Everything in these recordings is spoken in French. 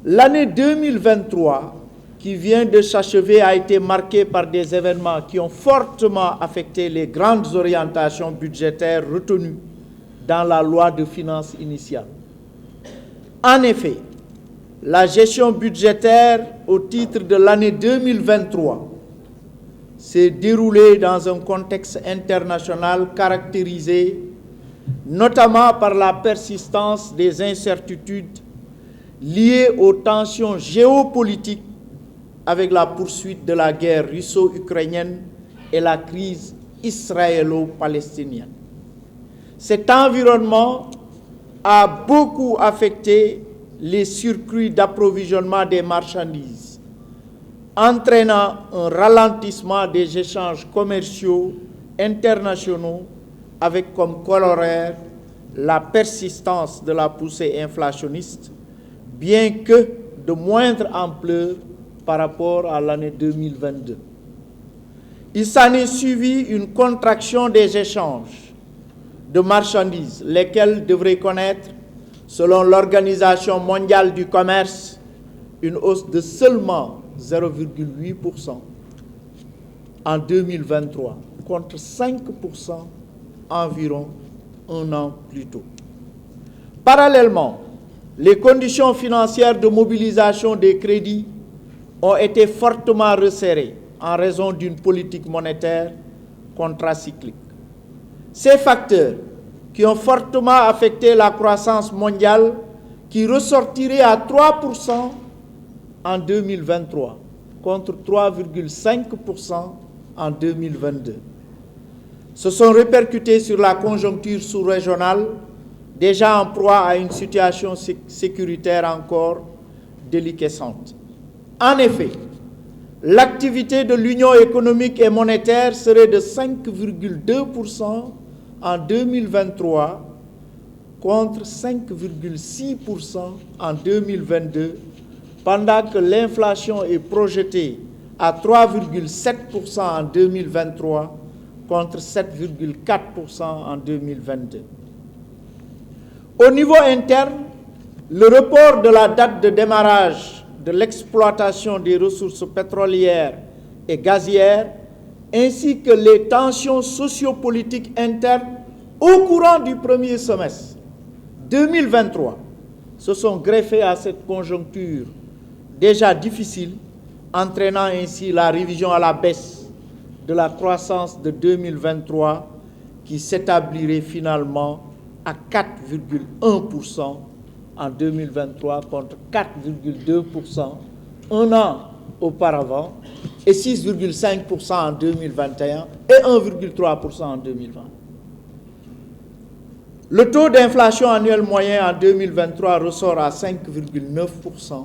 L'année 2023, qui vient de s'achever, a été marquée par des événements qui ont fortement affecté les grandes orientations budgétaires retenues dans la loi de finances initiale. En effet, la gestion budgétaire au titre de l'année 2023 s'est déroulée dans un contexte international caractérisé notamment par la persistance des incertitudes liées aux tensions géopolitiques avec la poursuite de la guerre russo-ukrainienne et la crise israélo-palestinienne. Cet environnement a beaucoup affecté les circuits d'approvisionnement des marchandises, entraînant un ralentissement des échanges commerciaux internationaux avec comme corollaire la persistance de la poussée inflationniste, bien que de moindre ampleur par rapport à l'année 2022. Il s'en est suivi une contraction des échanges de marchandises, lesquels devraient connaître, selon l'Organisation mondiale du commerce, une hausse de seulement 0,8% en 2023, contre 5% environ un an plus tôt. Parallèlement, les conditions financières de mobilisation des crédits ont été fortement resserrées en raison d'une politique monétaire contracyclique. Ces facteurs qui ont fortement affecté la croissance mondiale, qui ressortirait à 3% en 2023, contre 3,5% en 2022. Se sont répercutés sur la conjoncture sous-régionale, déjà en proie à une situation sécuritaire encore déliquescente. En effet, l'activité de l'Union économique et monétaire serait de 5,2% en 2023 contre 5,6% en 2022, pendant que l'inflation est projetée à 3,7% en 2023 contre 7,4% en 2022. Au niveau interne, le report de la date de démarrage de l'exploitation des ressources pétrolières et gazières, ainsi que les tensions sociopolitiques internes au courant du premier semestre 2023, se sont greffés à cette conjoncture déjà difficile, entraînant ainsi la révision à la baisse de la croissance de 2023 qui s'établirait finalement à 4,1% en 2023 contre 4,2% un an auparavant et 6,5% en 2021 et 1,3% en 2020. Le taux d'inflation annuel moyen en 2023 ressort à 5,9%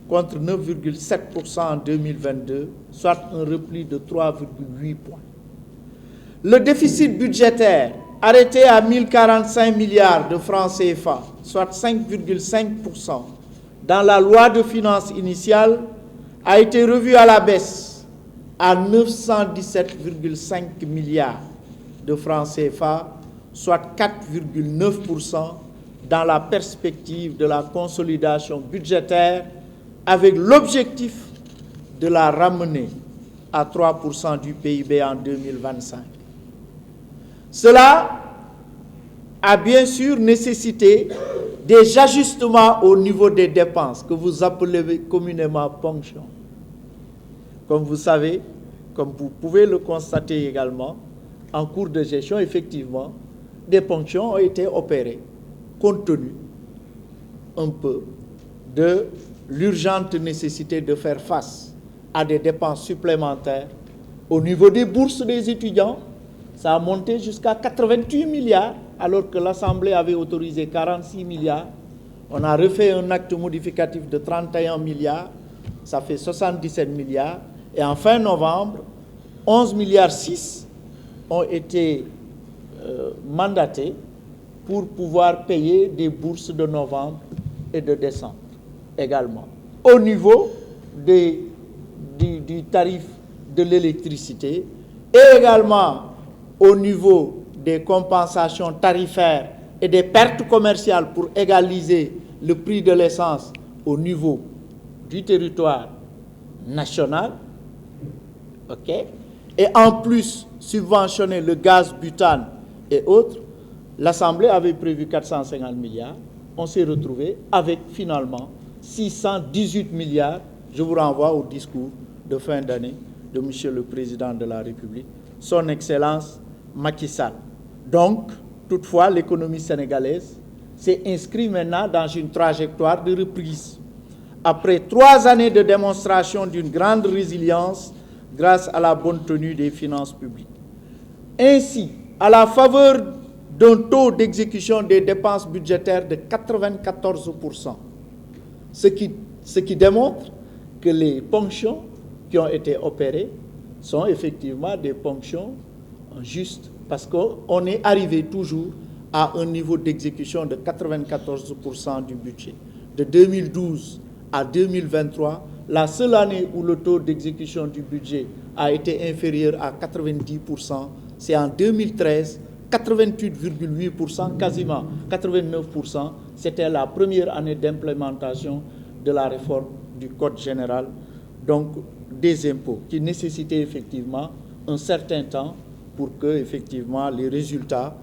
contre 9,7% en 2022, soit un repli de 3,8 points. Le déficit budgétaire arrêté à 1045 milliards de francs CFA, soit 5,5% dans la loi de finances initiale, a été revu à la baisse à 917,5 milliards de francs CFA, soit 4,9% dans la perspective de la consolidation budgétaire, avec l'objectif de la ramener à 3% du PIB en 2025. Cela a bien sûr nécessité des ajustements au niveau des dépenses que vous appelez communément ponctions. Comme vous savez, comme vous pouvez le constater également, en cours de gestion, effectivement, des ponctions ont été opérées, compte tenu un peu de l'urgente nécessité de faire face à des dépenses supplémentaires au niveau des bourses des étudiants. Ça a monté jusqu'à 88 milliards, alors que l'Assemblée avait autorisé 46 milliards. On a refait un acte modificatif de 31 milliards, ça fait 77 milliards. Et en fin novembre, 11 milliards 6 ont été mandatés pour pouvoir payer des bourses de novembre et de décembre également. Au niveau du tarif de l'électricité et également au niveau des compensations tarifaires et des pertes commerciales pour égaliser le prix de l'essence au niveau du territoire national, ok, et en plus subventionner le gaz butane et autres, l'Assemblée avait prévu 450 milliards. On s'est retrouvé avec finalement 618 milliards. Je vous renvoie au discours de fin d'année de M. le Président de la République, son Excellence Macky Sall. Donc, toutefois, l'économie sénégalaise s'est inscrite maintenant dans une trajectoire de reprise. Après 3 années de démonstration d'une grande résilience grâce à la bonne tenue des finances publiques. Ainsi, à la faveur d'un taux d'exécution des dépenses budgétaires de 94%, ce qui démontre que les ponctions qui ont été opérées sont effectivement des ponctions justes, parce qu'on est arrivé toujours à un niveau d'exécution de 94% du budget. De 2012 à 2023, la seule année où le taux d'exécution du budget a été inférieur à 90%, c'est en 2013, 88,8%, quasiment 89%. C'était la première année d'implémentation de la réforme du Code général, donc des impôts, qui nécessitait effectivement un certain temps pour que effectivement les résultats,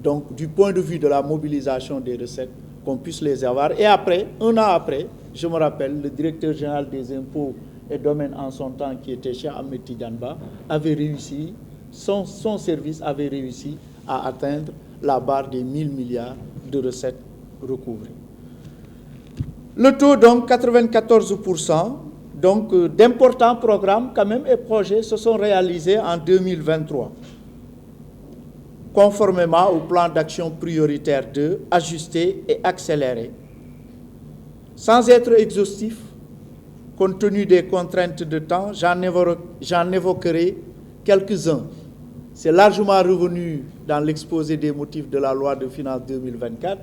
donc du point de vue de la mobilisation des recettes, qu'on puisse les avoir. Et après, un an après, je me rappelle, le directeur général des impôts et domaines en son temps, qui était chez Ahmed Tidjanba, avait réussi, son service avait réussi à atteindre la barre des 1000 milliards de recettes recouvrées. Le taux, donc, 94%, donc d'importants programmes quand même et projets se sont réalisés en 2023, conformément au plan d'action prioritaire 2, ajusté et accéléré. Sans être exhaustif, compte tenu des contraintes de temps, j'en évoquerai quelques-uns. C'est largement revenu dans l'exposé des motifs de la loi de finances 2024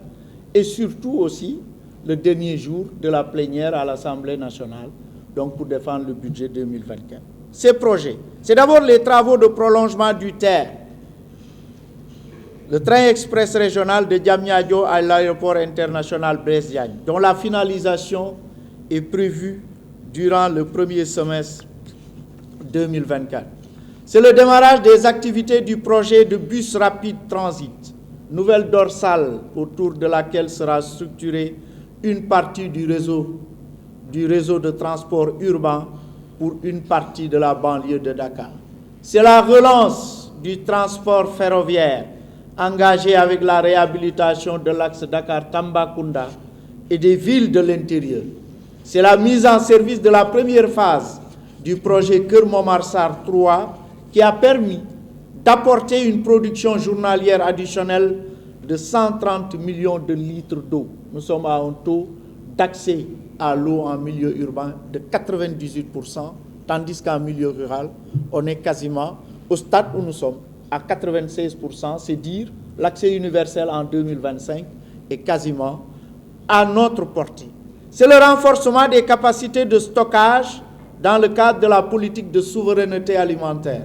et surtout aussi le dernier jour de la plénière à l'Assemblée nationale, donc pour défendre le budget 2024. Ces projets, c'est d'abord les travaux de prolongement du TER, le train express régional de Diamniadio à l'aéroport international Blaise Diagne, dont la finalisation est prévue durant le premier semestre 2024. C'est le démarrage des activités du projet de bus rapide transit, nouvelle dorsale autour de laquelle sera structurée une partie du réseau de transport urbain pour une partie de la banlieue de Dakar. C'est la relance du transport ferroviaire engagé avec la réhabilitation de l'axe Dakar-Tambacounda et des villes de l'intérieur. C'est la mise en service de la première phase du projet Keur Momar Sarr 3 qui a permis d'apporter une production journalière additionnelle de 130 millions de litres d'eau. Nous sommes à un taux d'accès à l'eau en milieu urbain de 98%, tandis qu'en milieu rural, on est quasiment au stade où nous sommes, à 96%, c'est dire l'accès universel en 2025 est quasiment à notre portée. C'est le renforcement des capacités de stockage dans le cadre de la politique de souveraineté alimentaire,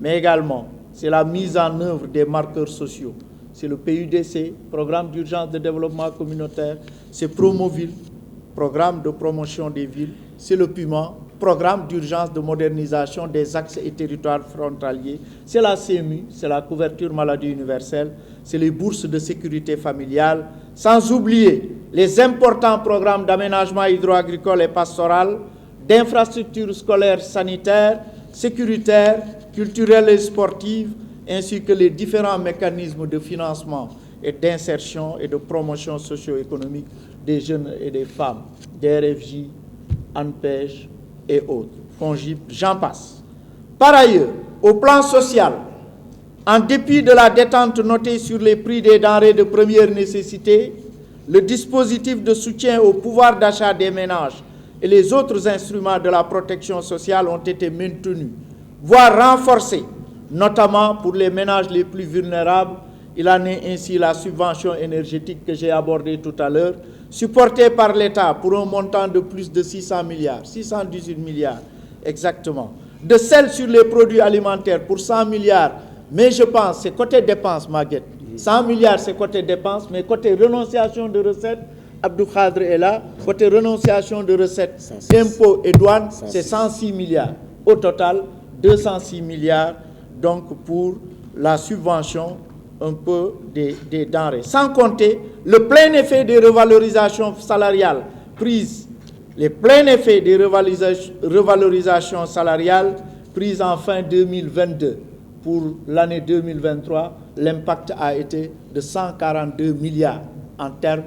mais également c'est la mise en œuvre des marqueurs sociaux. C'est le PUDC, Programme d'urgence de développement communautaire, c'est Promoville, Programme de promotion des villes, c'est le PUMA, Programme d'urgence de modernisation des axes et territoires frontaliers, c'est la CMU, c'est la couverture maladie universelle, c'est les bourses de sécurité familiale, sans oublier les importants programmes d'aménagement hydro-agricole et pastoral, d'infrastructures scolaires sanitaires, sécuritaires, culturelles et sportives, ainsi que les différents mécanismes de financement et d'insertion et de promotion socio-économique des jeunes et des femmes, DRFJ, ANPEJ et autres, FONGIP, j'en passe. Par ailleurs, au plan social, en dépit de la détente notée sur les prix des denrées de première nécessité, le dispositif de soutien au pouvoir d'achat des ménages et les autres instruments de la protection sociale ont été maintenus, voire renforcés, notamment pour les ménages les plus vulnérables. Il en est ainsi la subvention énergétique que j'ai abordée tout à l'heure, supportée par l'État pour un montant de plus de 600 milliards, 618 milliards exactement, de celle sur les produits alimentaires pour 100 milliards, mais je pense c'est côté dépenses, Maguette. 100 milliards c'est côté dépenses, mais côté renonciation de recettes, Abdou Khadre est là. Côté renonciation de recettes, impôts et douanes, c'est 106 milliards. Au total, 206 milliards donc pour la subvention un peu des denrées. Sans compter le plein effet des revalorisations salariales prises, les pleins effets des revalorisations salariales prises en fin 2022. Pour l'année 2023, l'impact a été de 142 milliards en termes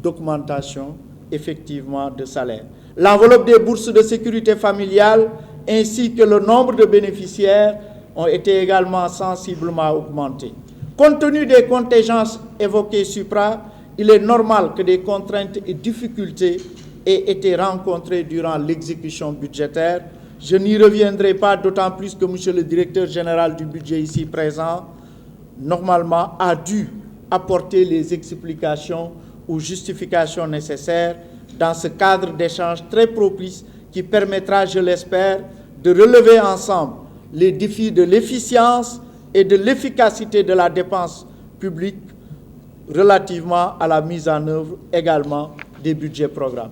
d'augmentation effectivement de salaire. L'enveloppe des bourses de sécurité familiale ainsi que le nombre de bénéficiaires ont été également sensiblement augmentés. Compte tenu des contingences évoquées supra, il est normal que des contraintes et difficultés aient été rencontrées durant l'exécution budgétaire. Je n'y reviendrai pas, d'autant plus que M. le directeur général du budget ici présent, normalement, a dû apporter les explications ou justifications nécessaires dans ce cadre d'échange très propice qui permettra, je l'espère, de relever ensemble les défis de l'efficience et de l'efficacité de la dépense publique relativement à la mise en œuvre également des budgets programmes.